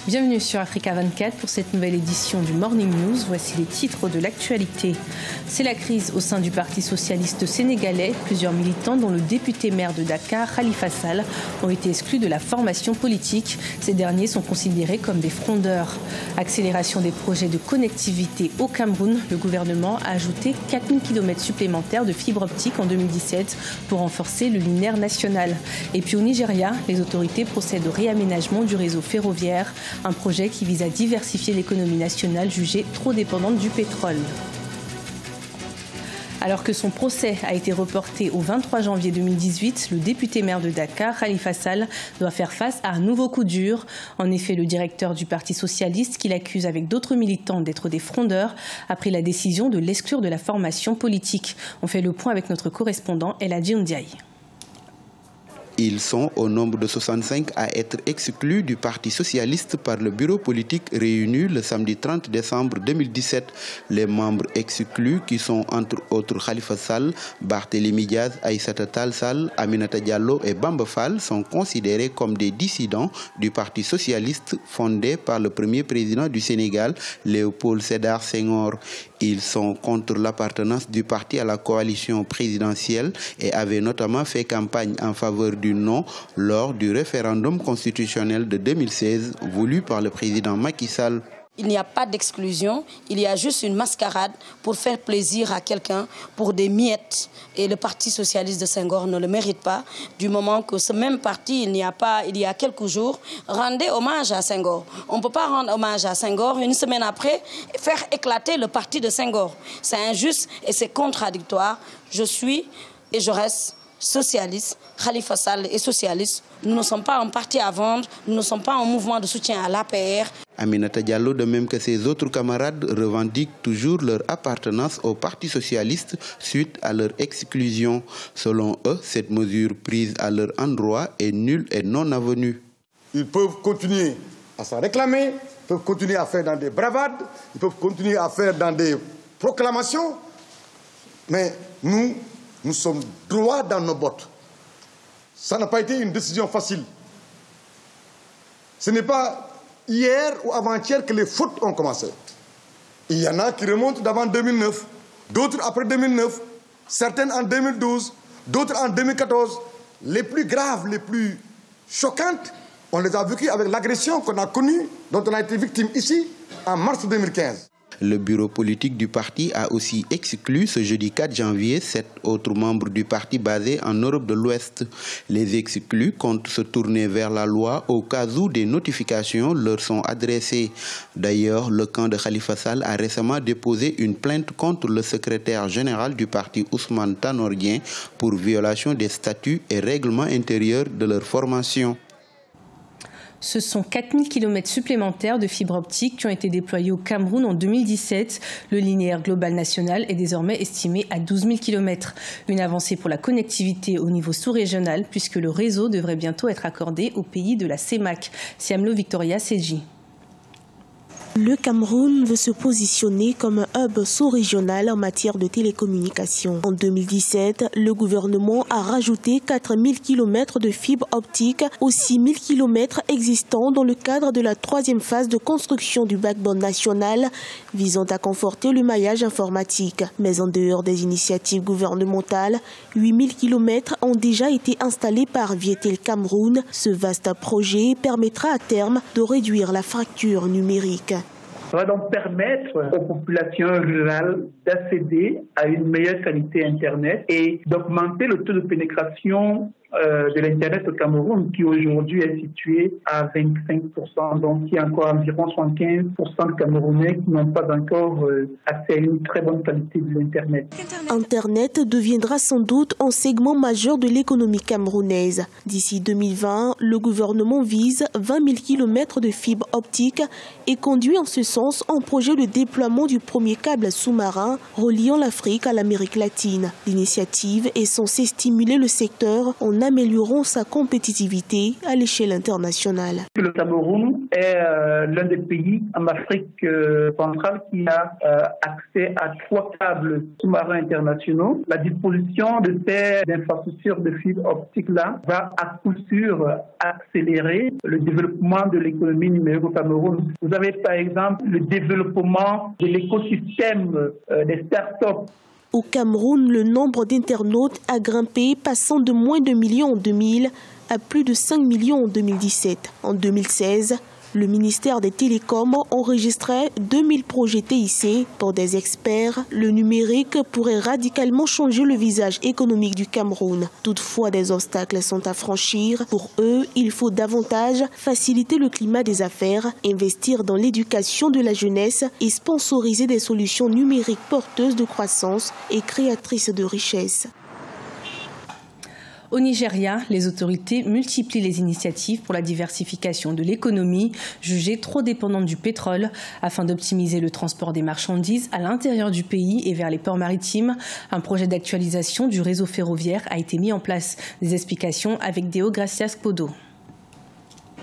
Bienvenue sur Africa 24 pour cette nouvelle édition du Morning News. Voici les titres de l'actualité. C'est la crise au sein du Parti socialiste sénégalais. Plusieurs militants, dont le député maire de Dakar, Khalifa Sall, ont été exclus de la formation politique. Ces derniers sont considérés comme des frondeurs. Accélération des projets de connectivité au Cameroun. Le gouvernement a ajouté 4000 km supplémentaires de fibre optique en 2017 pour renforcer le linéaire national. Et puis au Nigeria, les autorités procèdent au réaménagement du réseau ferroviaire. Un projet qui vise à diversifier l'économie nationale jugée trop dépendante du pétrole. Alors que son procès a été reporté au 23 janvier 2018, le député maire de Dakar, Khalifa Sall, doit faire face à un nouveau coup dur. En effet, le directeur du Parti socialiste, qui l'accuse avec d'autres militants d'être des frondeurs, a pris la décision de l'exclure de la formation politique. On fait le point avec notre correspondant Eladji Ndiaye. Ils sont au nombre de 65 à être exclus du Parti socialiste par le bureau politique réuni le samedi 30 décembre 2017. Les membres exclus, qui sont entre autres Khalifa Sall, Barthélémy Diaz, Aïssata Tall Sall, Aminata Diallo et Bamba Fall, sont considérés comme des dissidents du Parti socialiste fondé par le premier président du Sénégal, Léopold Sédar Senghor. Ils sont contre l'appartenance du parti à la coalition présidentielle et avaient notamment fait campagne en faveur du non lors du référendum constitutionnel de 2016 voulu par le président Macky Sall. Il n'y a pas d'exclusion, il y a juste une mascarade pour faire plaisir à quelqu'un pour des miettes. Et le Parti socialiste de Senghor ne le mérite pas, du moment que ce même parti, il y a quelques jours, rendait hommage à Senghor. On ne peut pas rendre hommage à Senghor une semaine après et faire éclater le parti de Senghor. C'est injuste et c'est contradictoire. Je suis et je reste socialiste. Khalifa Sall est socialiste. Nous ne sommes pas un parti à vendre, nous ne sommes pas un mouvement de soutien à l'APR. Aminata Diallo, de même que ses autres camarades, revendiquent toujours leur appartenance au Parti socialiste suite à leur exclusion. Selon eux, cette mesure prise à leur endroit est nulle et non avenue. Ils peuvent continuer à s'en réclamer, ils peuvent continuer à faire dans des bravades, ils peuvent continuer à faire dans des proclamations, mais nous sommes droits dans nos bottes. Ça n'a pas été une décision facile. Ce n'est pas hier ou avant-hier que les fautes ont commencé. Il y en a qui remontent d'avant 2009, d'autres après 2009, certaines en 2012, d'autres en 2014. Les plus graves, les plus choquantes, on les a vécues avec l'agression qu'on a connue, dont on a été victime ici, en mars 2015. Le bureau politique du parti a aussi exclu ce jeudi 4 janvier 7 autres membres du parti basés en Europe de l'Ouest. Les exclus comptent se tourner vers la loi au cas où des notifications leur sont adressées. D'ailleurs, le camp de Khalifa Sall a récemment déposé une plainte contre le secrétaire général du parti Ousmane Tanor Dieng pour violation des statuts et règlements intérieurs de leur formation. Ce sont 4000 km supplémentaires de fibre optique qui ont été déployés au Cameroun en 2017. Le linéaire global national est désormais estimé à 12 000 km. Une avancée pour la connectivité au niveau sous-régional puisque le réseau devrait bientôt être accordé au pays de la CEMAC. Siamlo Victoria Seji. Le Cameroun veut se positionner comme un hub sous-régional en matière de télécommunications. En 2017, le gouvernement a rajouté 4000 km de fibres optiques aux 6000 km existants dans le cadre de la troisième phase de construction du backbone national visant à conforter le maillage informatique. Mais en dehors des initiatives gouvernementales, 8000 km ont déjà été installés par Vietel Cameroun. Ce vaste projet permettra à terme de réduire la fracture numérique. Ça va donc permettre aux populations rurales d'accéder à une meilleure qualité Internet et d'augmenter le taux de pénétration de l'Internet au Cameroun, qui aujourd'hui est situé à 25%. Donc, il y a encore environ 75% de Camerounais qui n'ont pas encore accès à une très bonne qualité de l'Internet. Internet deviendra sans doute un segment majeur de l'économie camerounaise. D'ici 2020, le gouvernement vise 20 000 km de fibres optiques et conduit en ce sens un projet de déploiement du premier câble sous-marin reliant l'Afrique à l'Amérique latine. L'initiative est censée stimuler le secteur en améliorant sa compétitivité à l'échelle internationale. Le Cameroun est l'un des pays en Afrique centrale qui a accès à 3 câbles sous-marins internationaux. La disposition de ces infrastructures de fibre optique-là va à coup sûr accélérer le développement de l'économie numérique au Cameroun. Vous avez par exemple le développement de l'écosystème des startups. Au Cameroun, le nombre d'internautes a grimpé, passant de moins de 1 million en 2000 à plus de 5 millions en 2017. En 2016, le ministère des Télécoms enregistrait 2000 projets TIC. Pour des experts, le numérique pourrait radicalement changer le visage économique du Cameroun. Toutefois, des obstacles sont à franchir. Pour eux, il faut davantage faciliter le climat des affaires, investir dans l'éducation de la jeunesse et sponsoriser des solutions numériques porteuses de croissance et créatrices de richesse. Au Nigeria, les autorités multiplient les initiatives pour la diversification de l'économie, jugée trop dépendante du pétrole, afin d'optimiser le transport des marchandises à l'intérieur du pays et vers les ports maritimes. Un projet d'actualisation du réseau ferroviaire a été mis en place. Des explications avec Deo Gracias Podo.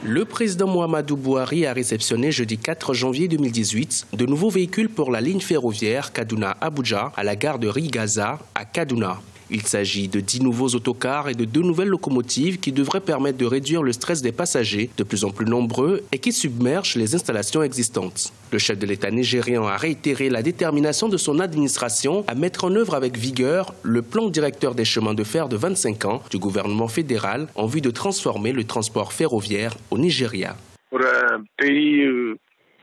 Le président Muhammadu Buhari a réceptionné jeudi 4 janvier 2018 de nouveaux véhicules pour la ligne ferroviaire Kaduna-Abuja à la gare de Rigaza à Kaduna. Il s'agit de 10 nouveaux autocars et de 2 nouvelles locomotives qui devraient permettre de réduire le stress des passagers, de plus en plus nombreux, et qui submergent les installations existantes. Le chef de l'État nigérian a réitéré la détermination de son administration à mettre en œuvre avec vigueur le plan directeur des chemins de fer de 25 ans du gouvernement fédéral en vue de transformer le transport ferroviaire au Nigeria. Pour un pays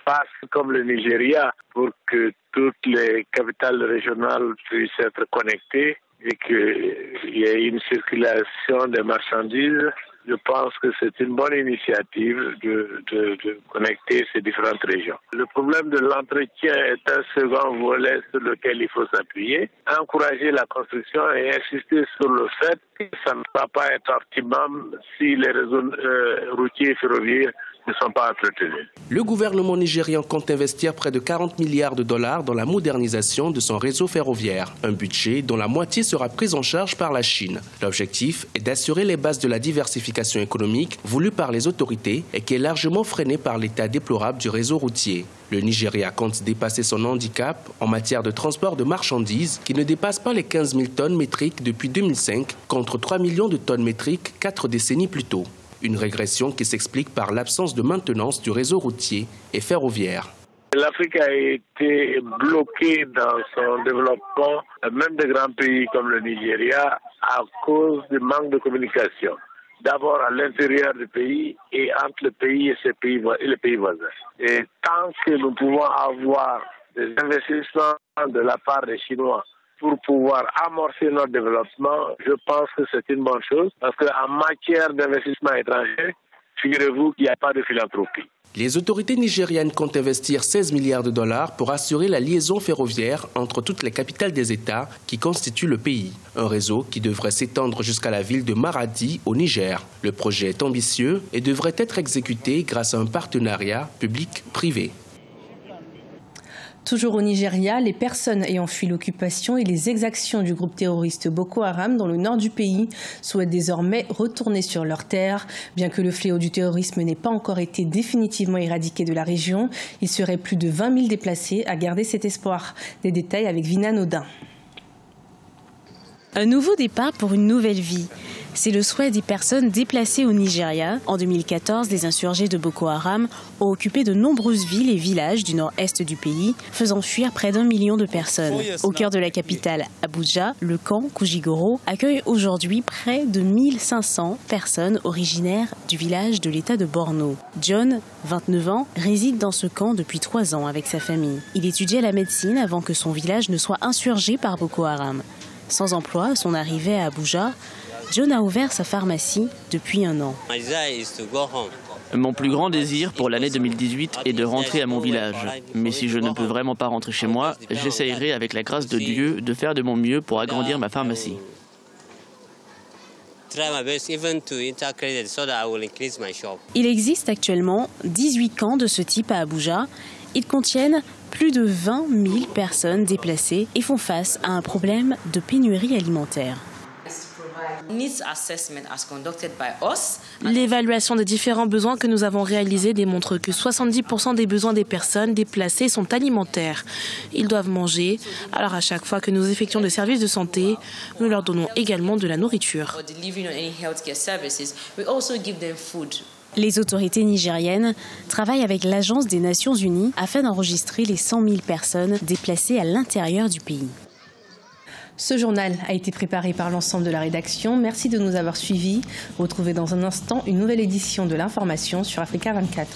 vaste comme le Nigeria, pour que toutes les capitales régionales puissent être connectées, et qu'il y ait une circulation des marchandises, je pense que c'est une bonne initiative de connecter ces différentes régions. Le problème de l'entretien est un second volet sur lequel il faut s'appuyer, encourager la construction et insister sur le fait que ça ne va pas être optimum si les réseaux routiers et ferroviaires ne sont pas entretenus. Le gouvernement nigérian compte investir près de 40 milliards de dollars dans la modernisation de son réseau ferroviaire, un budget dont la moitié sera prise en charge par la Chine. L'objectif est d'assurer les bases de la diversification économique voulue par les autorités et qui est largement freinée par l'état déplorable du réseau routier. Le Nigeria compte dépasser son handicap en matière de transport de marchandises qui ne dépasse pas les 15 000 tonnes métriques depuis 2005 contre 3 millions de tonnes métriques 4 décennies plus tôt. Une régression qui s'explique par l'absence de maintenance du réseau routier et ferroviaire. L'Afrique a été bloquée dans son développement, même des grands pays comme le Nigeria, à cause du manque de communication. D'abord à l'intérieur du pays et entre le pays et les pays voisins. Et tant que nous pouvons avoir des investissements de la part des Chinois pour pouvoir amorcer notre développement, je pense que c'est une bonne chose. Parce qu'en matière d'investissement étranger, figurez-vous qu'il n'y a pas de philanthropie. Les autorités nigériennes comptent investir 16 milliards de dollars pour assurer la liaison ferroviaire entre toutes les capitales des États qui constituent le pays. Un réseau qui devrait s'étendre jusqu'à la ville de Maradi, au Niger. Le projet est ambitieux et devrait être exécuté grâce à un partenariat public-privé. Toujours au Nigeria, les personnes ayant fui l'occupation et les exactions du groupe terroriste Boko Haram dans le nord du pays souhaitent désormais retourner sur leurs terres. Bien que le fléau du terrorisme n'ait pas encore été définitivement éradiqué de la région, il serait plus de 20 000 déplacés à garder cet espoir. Des détails avec Vina Nodin. Un nouveau départ pour une nouvelle vie. C'est le souhait des personnes déplacées au Nigeria. En 2014, les insurgés de Boko Haram ont occupé de nombreuses villes et villages du nord-est du pays, faisant fuir près d'1 million de personnes. Au cœur de la capitale, Abuja, le camp Kujigoro accueille aujourd'hui près de 1500 personnes originaires du village de l'État de Borno. John, 29 ans, réside dans ce camp depuis 3 ans avec sa famille. Il étudiait la médecine avant que son village ne soit insurgé par Boko Haram. Sans emploi à son arrivée à Abuja, John a ouvert sa pharmacie depuis 1 an. Mon plus grand désir pour l'année 2018 est de rentrer à mon village. Mais si je ne peux vraiment pas rentrer chez moi, j'essayerai avec la grâce de Dieu de faire de mon mieux pour agrandir ma pharmacie. Il existe actuellement 18 camps de ce type à Abuja. Ils contiennent plus de 20 000 personnes déplacées et font face à un problème de pénurie alimentaire. L'évaluation des différents besoins que nous avons réalisés démontre que 70% des besoins des personnes déplacées sont alimentaires. Ils doivent manger, alors à chaque fois que nous effectuons des services de santé, nous leur donnons également de la nourriture. Les autorités nigériennes travaillent avec l'Agence des Nations Unies afin d'enregistrer les 100 000 personnes déplacées à l'intérieur du pays. Ce journal a été préparé par l'ensemble de la rédaction. Merci de nous avoir suivis. Retrouvez dans un instant une nouvelle édition de l'information sur Africa 24.